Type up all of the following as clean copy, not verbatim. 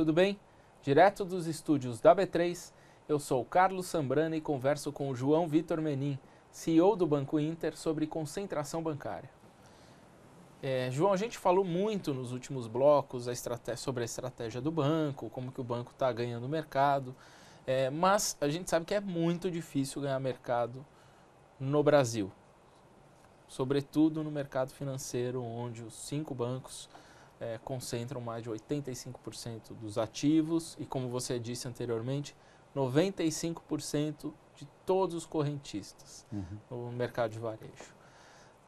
tudo bem? Direto dos estúdios da B3, eu sou o Carlos Sambrana e converso com o João Vitor Menin, CEO do Banco Inter, sobre concentração bancária. João, a gente falou muito nos últimos blocos sobre a estratégia do banco, como que o banco está ganhando mercado, mas a gente sabe que é muito difícil ganhar mercado no Brasil, sobretudo no mercado financeiro, onde os 5 bancos concentram mais de 85% dos ativos e, como você disse anteriormente, 95% de todos os correntistas no mercado de varejo.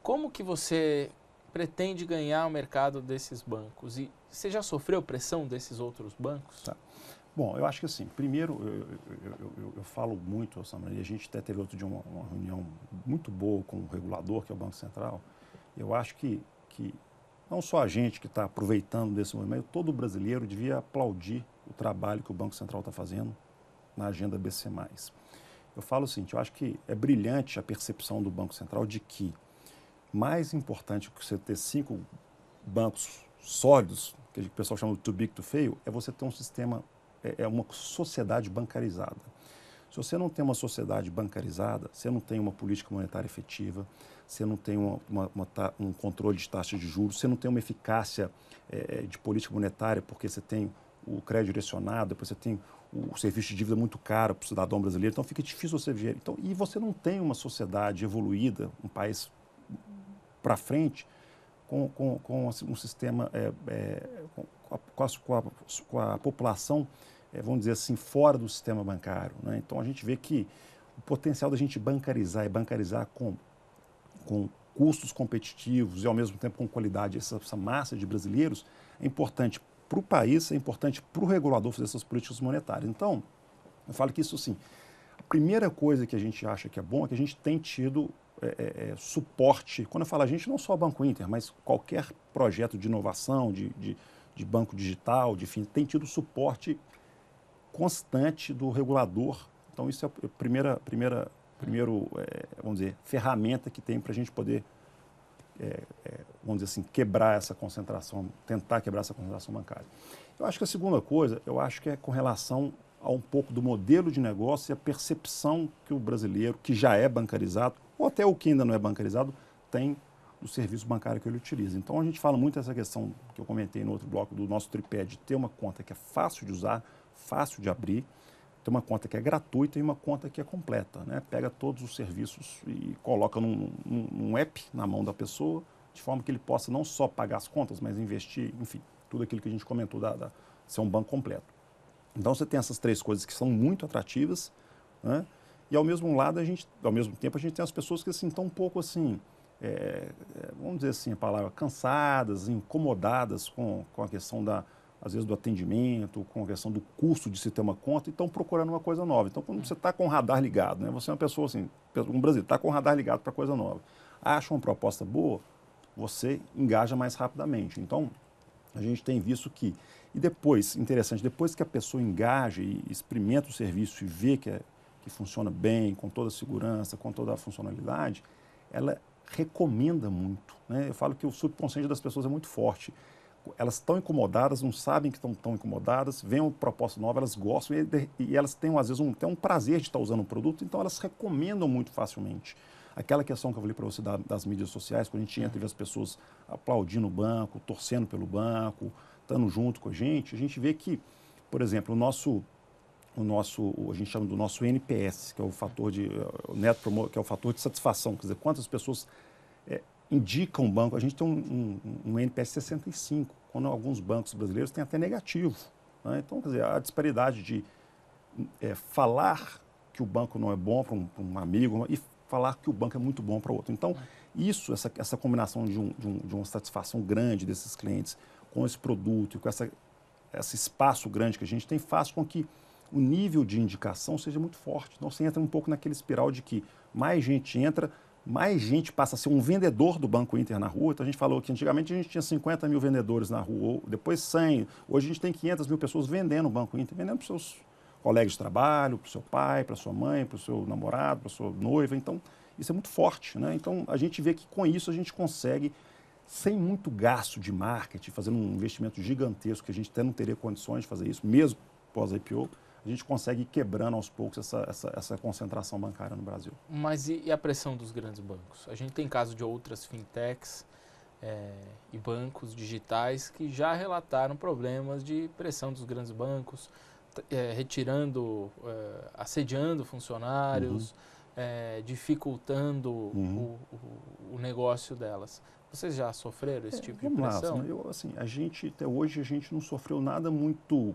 Como que você pretende ganhar o mercado desses bancos? E você já sofreu pressão desses outros bancos? Tá. Bom, eu acho que assim, primeiro eu falo muito, Samara, e a gente até teve outro dia uma reunião muito boa com o regulador, que é o Banco Central. Eu acho que não só a gente que está aproveitando desse movimento, todo brasileiro devia aplaudir o trabalho que o Banco Central está fazendo na agenda BC+. Eu falo o seguinte, eu acho que é brilhante a percepção do Banco Central de que mais importante que você ter 5 bancos sólidos, que o pessoal chama de too big to fail, é você ter um sistema, uma sociedade bancarizada. Se você não tem uma sociedade bancarizada, você não tem uma política monetária efetiva, você não tem um controle de taxa de juros, você não tem uma eficácia de política monetária, porque você tem o crédito direcionado, depois você tem o serviço de dívida muito caro para o cidadão brasileiro, então fica difícil você ver. Então, e você não tem uma sociedade evoluída, um país para frente, com um sistema, com a população, vamos dizer assim, fora do sistema bancário, né? Então a gente vê que o potencial da gente bancarizar e bancarizar com custos competitivos e ao mesmo tempo com qualidade, essa massa de brasileiros, é importante para o país, é importante para o regulador fazer essas políticas monetárias. Então, eu falo que isso, assim, a primeira coisa que a gente acha que é bom é que a gente tem tido suporte. Quando eu falo a gente, não só o Banco Inter, mas qualquer projeto de inovação, de banco digital, de fim, tem tido suporte constante do regulador. Então, isso é a primeira vamos dizer, ferramenta que tem para a gente poder, vamos dizer assim, quebrar essa concentração, tentar quebrar essa concentração bancária. Eu acho que a segunda coisa, eu acho que é com relação a um pouco do modelo de negócio e a percepção que o brasileiro, que já é bancarizado, ou até o que ainda não é bancarizado, tem do serviço bancário que ele utiliza. Então, a gente fala muito dessa questão que eu comentei no outro bloco, do nosso tripé, de ter uma conta que é fácil de usar, fácil de abrir, ter uma conta que é gratuita e uma conta que é completa, né? Pega todos os serviços e coloca num app na mão da pessoa, de forma que ele possa não só pagar as contas, mas investir, enfim, tudo aquilo que a gente comentou, ser um banco completo. Então, você tem essas 3 coisas que são muito atrativas, né? E, ao mesmo tempo, a gente tem as pessoas que assim, estão um pouco assim, vamos dizer assim, a palavra, cansadas, incomodadas com a questão às vezes, do atendimento, com a questão do custo de se ter uma conta, e estão procurando uma coisa nova. Então, quando você está com o radar ligado, né? Você é uma pessoa assim, um brasileiro, está com o radar ligado para coisa nova, acha uma proposta boa, você engaja mais rapidamente. Então, a gente tem visto que, e depois, interessante, depois que a pessoa engaja e experimenta o serviço e vê que funciona bem, com toda a segurança, com toda a funcionalidade, ela recomenda muito, né? Eu falo que o subconsciente das pessoas é muito forte. Elas estão incomodadas, não sabem que estão tão incomodadas, veem uma proposta nova, elas gostam e elas têm, às vezes, um prazer de estar usando o produto, então elas recomendam muito facilmente. Aquela questão que eu falei para você das mídias sociais, quando a gente entra e vê as pessoas aplaudindo o banco, torcendo pelo banco, estando junto com a gente vê que, por exemplo, a gente chama do nosso NPS, que é o fator que é o fator de satisfação, quer dizer, quantas pessoas indicam o banco. A gente tem um NPS 65, quando alguns bancos brasileiros têm até negativo, né? Então, quer dizer, a disparidade de falar que o banco não é bom para um amigo e falar que o banco é muito bom para outro. Então, essa combinação de uma satisfação grande desses clientes com esse produto e com esse espaço grande que a gente tem, faz com que o nível de indicação seja muito forte. Então, você entra um pouco naquele espiral de que mais gente entra, mais gente passa a ser um vendedor do Banco Inter na rua. Então, a gente falou que antigamente a gente tinha 50 mil vendedores na rua, depois 100. Hoje a gente tem 500 mil pessoas vendendo o Banco Inter, vendendo para os seus colegas de trabalho, para o seu pai, para a sua mãe, para o seu namorado, para a sua noiva. Então, isso é muito forte, né? Então, a gente vê que com isso a gente consegue sem muito gasto de marketing, fazendo um investimento gigantesco, que a gente até não teria condições de fazer isso, mesmo pós-IPO, a gente consegue ir quebrando aos poucos essa concentração bancária no Brasil. Mas e a pressão dos grandes bancos? A gente tem caso de outras fintechs e bancos digitais que já relataram problemas de pressão dos grandes bancos, retirando, assediando funcionários, dificultando o negócio delas. Vocês já sofreram esse tipo de pressão? A gente, até hoje, a gente não sofreu nada muito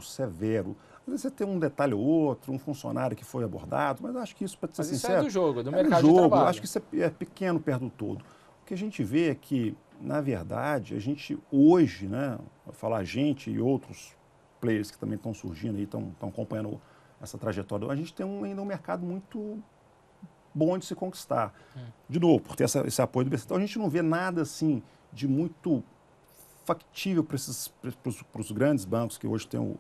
severo. Às vezes você tem um detalhe ou outro, um funcionário que foi abordado, mas acho que isso, para ser sincero... Isso é do jogo, do mercado de trabalho. Acho que isso é pequeno perto do todo. O que a gente vê é que, na verdade, a gente hoje, né, vou falar a gente e outros players que também estão surgindo e estão acompanhando essa trajetória, a gente tem ainda um mercado muito bom de se conquistar. De novo, por ter esse apoio do BC. Então a gente não vê nada assim de muito factível para os grandes bancos que hoje têm o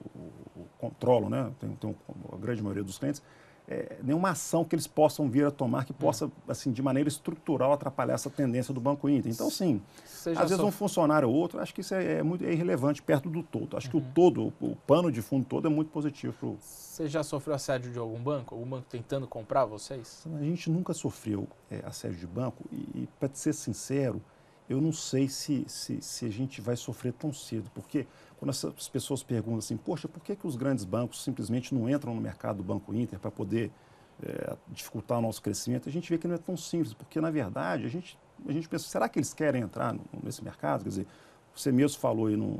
controlo, né? tem a grande maioria dos clientes, nenhuma ação que eles possam vir a tomar que possa, assim, de maneira estrutural, atrapalhar essa tendência do Banco Inter. Então, sim, às vezes um funcionário ou outro, acho que isso é irrelevante perto do todo. Acho que o pano de fundo todo é muito positivo. Você já sofreu assédio de algum banco? Algum banco tentando comprar vocês? A gente nunca sofreu assédio de banco e para ser sincero, eu não sei se a gente vai sofrer tão cedo, porque quando as pessoas perguntam assim, poxa, por que os grandes bancos simplesmente não entram no mercado do Banco Inter para poder dificultar o nosso crescimento, a gente vê que não é tão simples, porque na verdade a gente pensa, será que eles querem entrar nesse mercado? Quer dizer, você mesmo falou aí num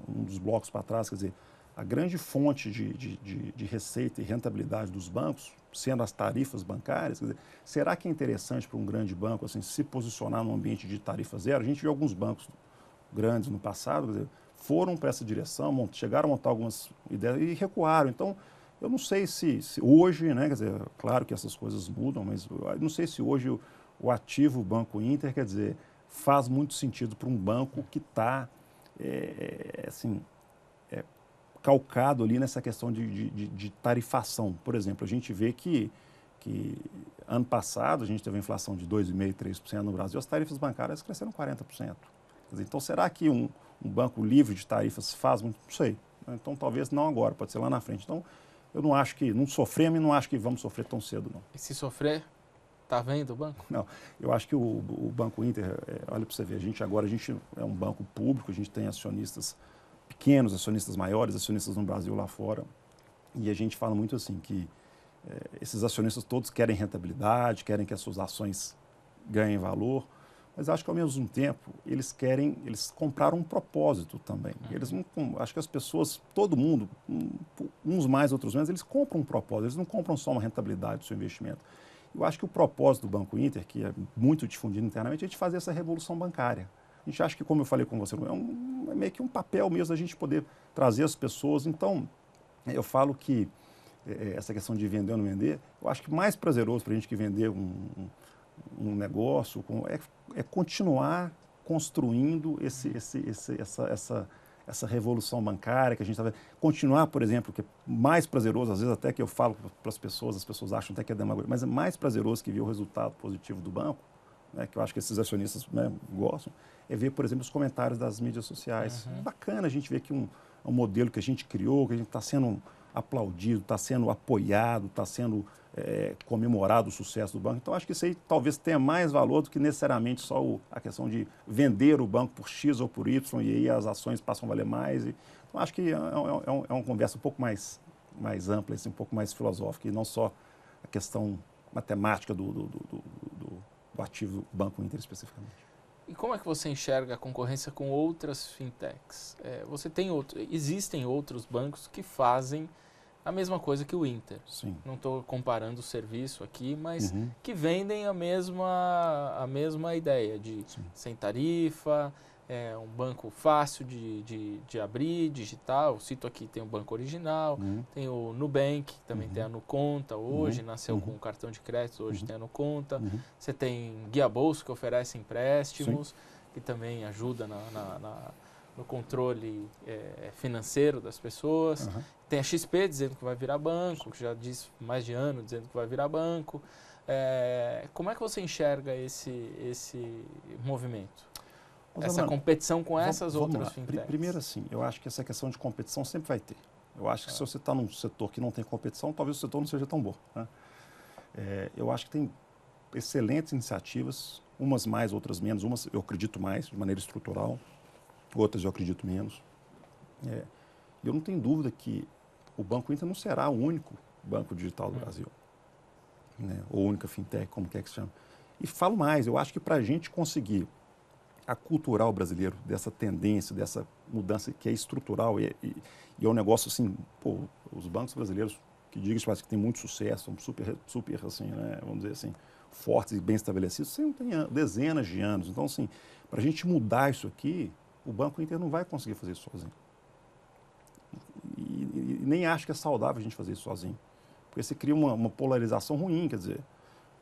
dos blocos para trás, quer dizer, a grande fonte de receita e rentabilidade dos bancos, sendo as tarifas bancárias, quer dizer, será que é interessante para um grande banco assim, se posicionar num ambiente de tarifa zero? A gente viu alguns bancos grandes no passado, quer dizer, foram para essa direção, chegaram a montar algumas ideias e recuaram. Então, eu não sei se hoje, né, quer dizer, claro que essas coisas mudam, mas eu não sei se hoje o ativo Banco Inter, quer dizer, faz muito sentido para um banco que está, assim, calcado ali nessa questão de tarifação. Por exemplo, a gente vê que ano passado a gente teve uma inflação de 2,5%, 3% no Brasil, as tarifas bancárias cresceram 40%. Quer dizer, então, será que um banco livre de tarifas faz muito? Não sei. Então, talvez não agora, pode ser lá na frente. Então, eu não acho que, não sofremos e não acho que vamos sofrer tão cedo, não. E se sofrer, está vendo o banco? Não, eu acho que o Banco Inter, olha para você ver, a gente é um banco público, a gente tem acionistas pequenos, acionistas maiores, acionistas no Brasil lá fora, e a gente fala muito assim que esses acionistas todos querem rentabilidade, querem que as suas ações ganhem valor, mas acho que ao mesmo tempo eles compraram um propósito também. Eles não, acho que as pessoas, todo mundo, uns mais, outros menos, eles compram um propósito, eles não compram só uma rentabilidade do seu investimento. Eu acho que o propósito do Banco Inter, que é muito difundido internamente, é de fazer essa revolução bancária. A gente acha que, como eu falei com você, é meio que um papel mesmo a gente poder trazer as pessoas. Então, eu falo que essa questão de vender ou não vender, eu acho que mais prazeroso para a gente que vender um negócio é continuar construindo essa revolução bancária que a gente está vendo. Continuar, por exemplo, que é mais prazeroso, às vezes até que eu falo para as pessoas acham até que é demagogia, mas é mais prazeroso que ver o resultado positivo do banco, né, que eu acho que esses acionistas, né, gostam, é ver, por exemplo, os comentários das mídias sociais. É bacana a gente ver que um modelo que a gente criou, que a gente está sendo aplaudido, está sendo apoiado, está sendo comemorado o sucesso do banco. Então, acho que isso aí talvez tenha mais valor do que necessariamente só a questão de vender o banco por X ou por Y e aí as ações passam a valer mais. Então, acho que é uma conversa um pouco mais ampla, assim, um pouco mais filosófica e não só a questão matemática do ativo Banco Inter especificamente. E como é que você enxerga a concorrência com outras fintechs? Existem outros bancos que fazem a mesma coisa que o Inter. Sim. Não estou comparando o serviço aqui, mas que vendem a mesma ideia de sem tarifa, um banco fácil de abrir, digital. Cito aqui, tem o Banco Original, tem o Nubank, que também tem a Nuconta hoje, nasceu com cartão de crédito, hoje tem a Nuconta. Você tem Guia Bolso, que oferece empréstimos, que também ajuda no controle financeiro das pessoas. Tem a XP dizendo que vai virar banco, que já diz mais de ano dizendo que vai virar banco. Como é que você enxerga esse movimento? Mas, Essa Amanda, competição com essas vamos outras lá. fintechs? Primeiro, assim, eu acho que essa questão de competição sempre vai ter. Eu acho que se você está num setor que não tem competição, talvez o setor não seja tão bom, né? Eu acho que tem excelentes iniciativas, umas mais, outras menos. Umas eu acredito mais, de maneira estrutural, outras eu acredito menos. E eu não tenho dúvida que o Banco Inter não será o único banco digital do Brasil, né? Ou única fintech, como quer que se chame. E falo mais, eu acho que para a gente conseguir aculturar o brasileiro dessa tendência, dessa mudança que é estrutural e é um negócio assim, pô, os bancos brasileiros, que diga-se que tem muito sucesso, são super assim, né, vamos dizer assim, fortes e bem estabelecidos, você não tem dezenas de anos. Então, assim, para a gente mudar isso aqui, o Banco Inter não vai conseguir fazer isso sozinho. E nem acho que é saudável a gente fazer isso sozinho. Porque você cria uma polarização ruim, quer dizer,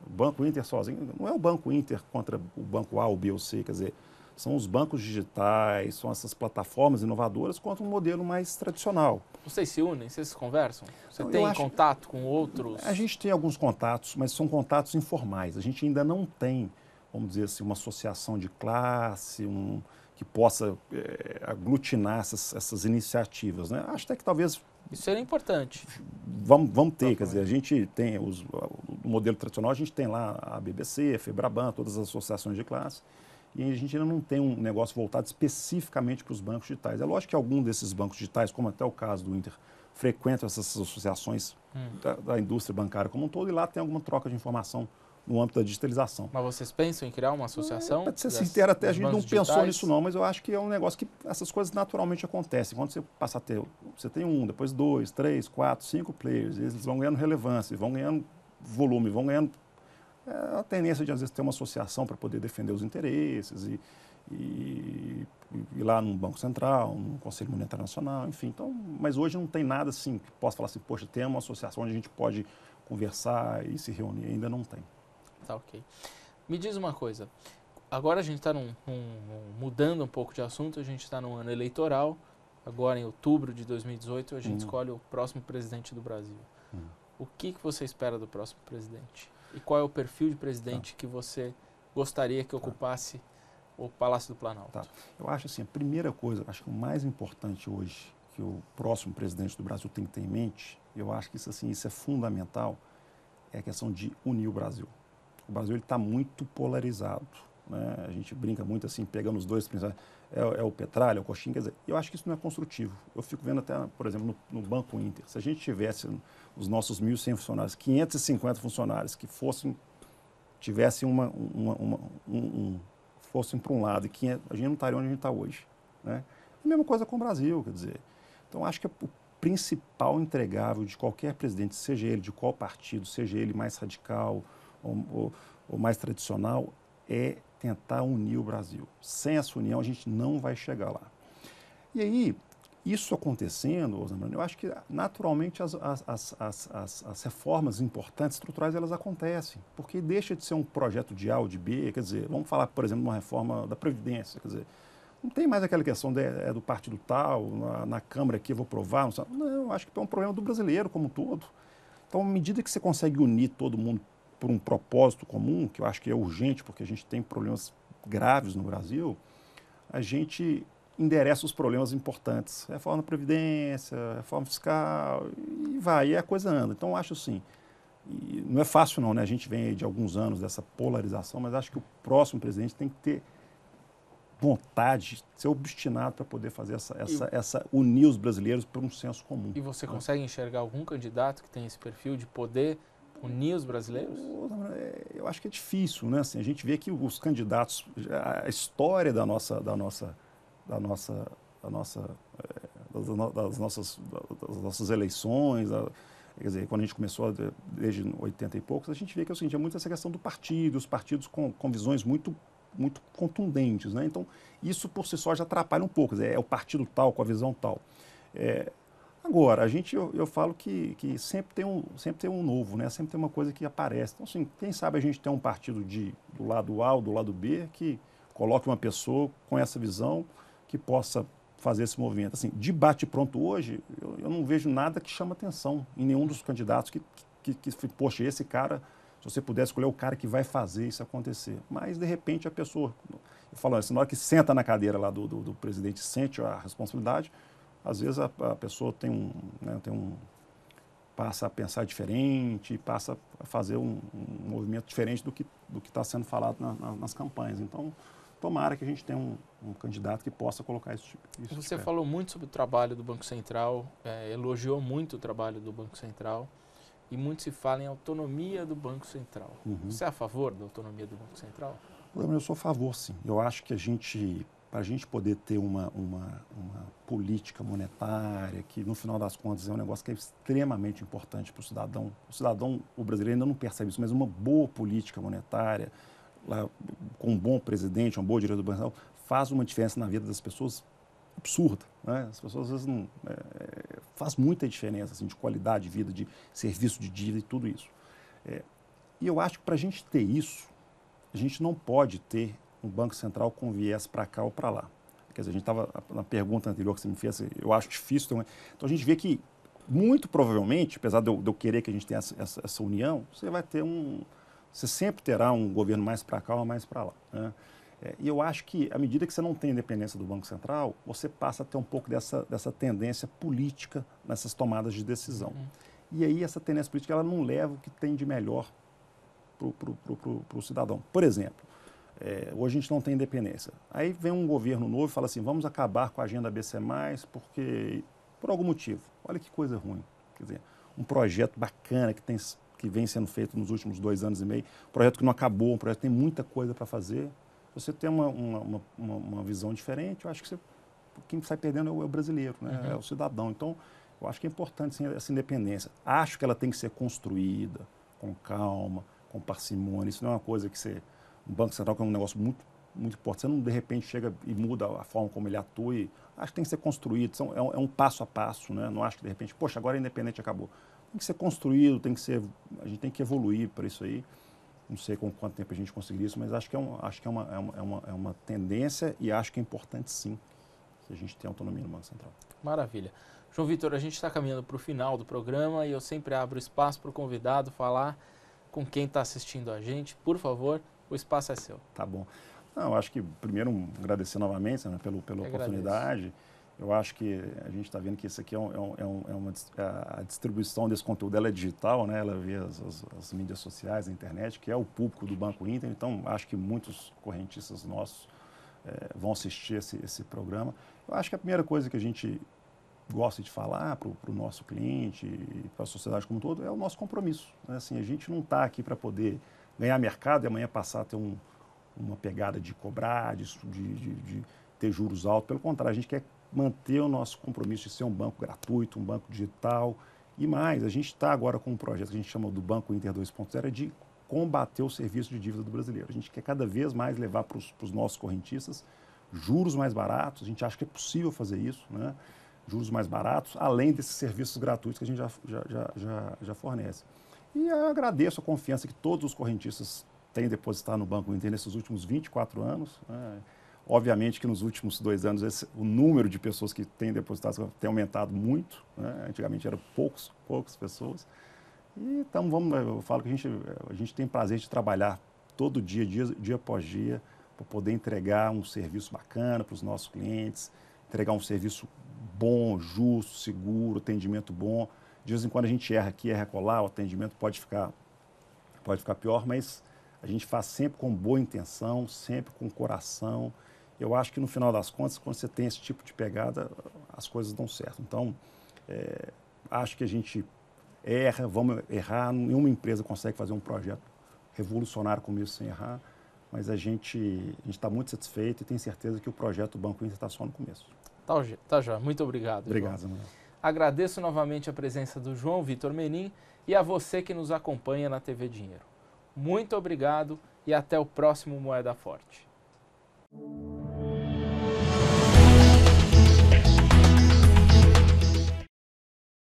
o Banco Inter sozinho, não é o Banco Inter contra o Banco A, o B ou C, quer dizer, são os bancos digitais, são essas plataformas inovadoras contra um modelo mais tradicional. Vocês se unem? Vocês conversam? Você Então, tem contato com outros? A gente tem alguns contatos, mas são contatos informais. A gente ainda não tem, vamos dizer assim, uma associação de classe, que possa aglutinar essas iniciativas, né? Acho até que talvez... Isso seria importante. Vamos ter, quer dizer, a gente tem o modelo tradicional, a gente tem lá a BBC, a FEBRABAN, todas as associações de classe, e a gente ainda não tem um negócio voltado especificamente para os bancos digitais. É lógico que algum desses bancos digitais, como até o caso do Inter, frequentam essas associações da indústria bancária como um todo, e lá tem alguma troca de informação no âmbito da digitalização. Mas vocês pensam em criar uma associação? Para ser sincero, até a gente não digitais? pensou nisso não, mas eu acho que é um negócio que essas coisas naturalmente acontecem. Quando você passa a ter, você tem um, depois 2, 3, 4, 5 players, eles vão ganhando relevância, vão ganhando volume, vão ganhando a tendência de às vezes ter uma associação para poder defender os interesses e lá no Banco Central, no Conselho Monetário Nacional, enfim. Então, mas hoje não tem nada assim que possa falar assim, poxa, tem uma associação onde a gente pode conversar e se reunir, ainda não tem. Tá, ok. Me diz uma coisa, agora a gente está mudando um pouco de assunto, a gente está num ano eleitoral, agora em outubro de 2018 a gente escolhe o próximo presidente do Brasil. O que você espera do próximo presidente? E qual é o perfil de presidente que você gostaria que ocupasse o Palácio do Planalto? Eu acho assim, a primeira coisa, acho que o mais importante hoje que o próximo presidente do Brasil tem que ter em mente, eu acho que isso é fundamental, é a questão de unir o Brasil. O Brasil está muito polarizado, né? A gente brinca muito assim, pegando os dois principais, é o Petralha, é o Coxinha, quer dizer, eu acho que isso não é construtivo. Eu fico vendo até, por exemplo, no Banco Inter, se a gente tivesse os nossos 1.100 funcionários, 550 funcionários que tivessem fossem para um lado e a gente não estaria onde a gente está hoje, né? A mesma coisa com o Brasil, quer dizer. Então, acho que o principal entregável de qualquer presidente, seja ele de qual partido, seja ele mais radical ou mais tradicional, é tentar unir o Brasil. Sem essa união, a gente não vai chegar lá. E aí, isso acontecendo, eu acho que naturalmente as reformas importantes, estruturais, elas acontecem, porque deixa de ser um projeto de A ou de B, quer dizer, vamos falar, por exemplo, de uma reforma da Previdência, quer dizer, não tem mais aquela questão do partido tal, na Câmara aqui eu vou provar, não, acho que é um problema do brasileiro como um todo. Então, à medida que você consegue unir todo mundo por um propósito comum, que eu acho que é urgente, porque a gente tem problemas graves no Brasil, a gente endereça os problemas importantes. Reforma da Previdência, reforma fiscal, e a coisa anda. Então, eu acho assim, não é fácil não, né? A gente vem aí de alguns anos dessa polarização, mas acho que o próximo presidente tem que ter vontade, ser obstinado para poder fazer unir os brasileiros por um senso comum. E você consegue enxergar algum candidato que tem esse perfil de poder unir os brasileiros? Eu acho que é difícil, né? Assim, a gente vê que os candidatos, a história das nossas eleições, quer dizer, quando a gente começou desde 80 e poucos, a gente vê que é o seguinte, é muito essa questão do partido, os partidos com visões muito contundentes, né? Então, isso por si só já atrapalha um pouco, quer dizer, é o partido tal, com a visão tal. Agora, eu falo que sempre tem um novo, né? Sempre tem uma coisa que aparece. Então, assim, quem sabe a gente tem um partido do lado A ou do lado B que coloque uma pessoa com essa visão que possa fazer esse movimento. Assim, de bate-pronto hoje, eu não vejo nada que chama atenção em nenhum dos candidatos que poxa, esse cara se você puder escolher o cara que vai fazer isso acontecer. Mas, de repente, a pessoa, eu falo assim, na hora que senta na cadeira lá do presidente, sente a responsabilidade, às vezes a pessoa passa a pensar diferente, passa a fazer um movimento diferente do que está sendo falado nas campanhas. Então, tomara que a gente tenha um candidato que possa colocar isso. Você falou muito sobre o trabalho do Banco Central, elogiou muito o trabalho do Banco Central, e muito se fala em autonomia do Banco Central. Você é a favor da autonomia do Banco Central? Eu sou a favor, sim. Eu acho que para a gente poder ter uma política monetária, que no final das contas é um negócio que é extremamente importante para o cidadão, o brasileiro ainda não percebe isso, mas uma boa política monetária, lá, com um bom presidente, uma boa diretora do Banco Central, faz uma diferença na vida das pessoas absurda, né? As pessoas às vezes não... faz muita diferença, assim, de qualidade de vida, de serviço de dívida e tudo isso. E eu acho que para a gente ter isso, a gente não pode ter um Banco Central com viés para cá ou para lá. Quer dizer, a gente estava, na pergunta anterior que você me fez, eu acho difícil. Então a gente vê que, muito provavelmente, apesar de eu querer que a gente tenha essa união, você sempre terá um governo mais para cá ou mais para lá, né? E eu acho que, à medida que você não tem independência do Banco Central, você passa a ter um pouco dessa tendência política nessas tomadas de decisão. E aí essa tendência política ela não leva o que tem de melhor para o cidadão. Por exemplo, hoje a gente não tem independência. Aí vem um governo novo e fala assim, vamos acabar com a agenda BC+, porque, por algum motivo. Olha que coisa ruim. Quer dizer, um projeto bacana que vem sendo feito nos últimos 2 anos e meio, um projeto que não acabou, um projeto que tem muita coisa para fazer. Se você tem uma visão diferente, eu acho que quem sai perdendo é o brasileiro, né? É o cidadão. Então, eu acho que é importante sim, essa independência. Acho que ela tem que ser construída com calma, com parcimônia. Isso não é uma coisa que um Banco Central, que é um negócio muito, muito importante, você não de repente chega e muda a forma como ele atua. Acho que tem que ser construído, é um passo a passo, né? Não acho que de repente, poxa, agora é independente, acabou. Tem que ser construído, a gente tem que evoluir para isso aí. Não sei com quanto tempo a gente conseguir isso, mas acho que é uma tendência e acho que é importante sim que a gente tenha autonomia no Banco Central. Maravilha. João Vitor, a gente está caminhando para o final do programa e eu sempre abro espaço para o convidado falar com quem está assistindo a gente. Por favor, o espaço é seu. Tá bom. Não, eu acho que primeiro agradecer novamente, né, pela oportunidade. Eu acho que a gente está vendo que isso aqui a distribuição desse conteúdo ela é digital, né? Ela vê as mídias sociais, a internet, que é o público do Banco Inter. Então, acho que muitos correntistas nossos vão assistir esse programa. Eu acho que a primeira coisa que a gente gosta de falar para o nosso cliente e para a sociedade como um todo é o nosso compromisso, né? Assim, a gente não está aqui para poder ganhar mercado e amanhã passar a ter uma pegada de cobrar, de ter juros altos. Pelo contrário, a gente quer manter o nosso compromisso de ser um banco gratuito, um banco digital. E mais, a gente está agora com um projeto que a gente chama do Banco Inter 2.0, de combater o serviço de dívida do brasileiro. A gente quer cada vez mais levar para os nossos correntistas juros mais baratos, a gente acha que é possível fazer isso, né? Juros mais baratos, além desses serviços gratuitos que a gente já fornece. E eu agradeço a confiança que todos os correntistas têm depositado no Banco Inter nesses últimos 24 anos, né? Obviamente que nos últimos 2 anos o número de pessoas que têm depositado tem aumentado muito, né? Antigamente eram poucas pessoas. E então eu falo que a gente tem prazer de trabalhar todo dia após dia, para poder entregar um serviço bacana para os nossos clientes, entregar um serviço bom, justo, seguro, atendimento bom. De vez em quando a gente erra aqui, erra acolá, o atendimento pode ficar pior, mas a gente faz sempre com boa intenção, sempre com coração. Eu acho que no final das contas, quando você tem esse tipo de pegada, as coisas dão certo. Então, acho que a gente vamos errar, nenhuma empresa consegue fazer um projeto revolucionário como isso sem errar, mas a gente está muito satisfeito e tem certeza que o projeto do Banco Inter está só no começo. Tá já. Muito obrigado. Obrigado, Samuel. Agradeço novamente a presença do João Vitor Menin e a você que nos acompanha na TV Dinheiro. Muito obrigado e até o próximo Moeda Forte.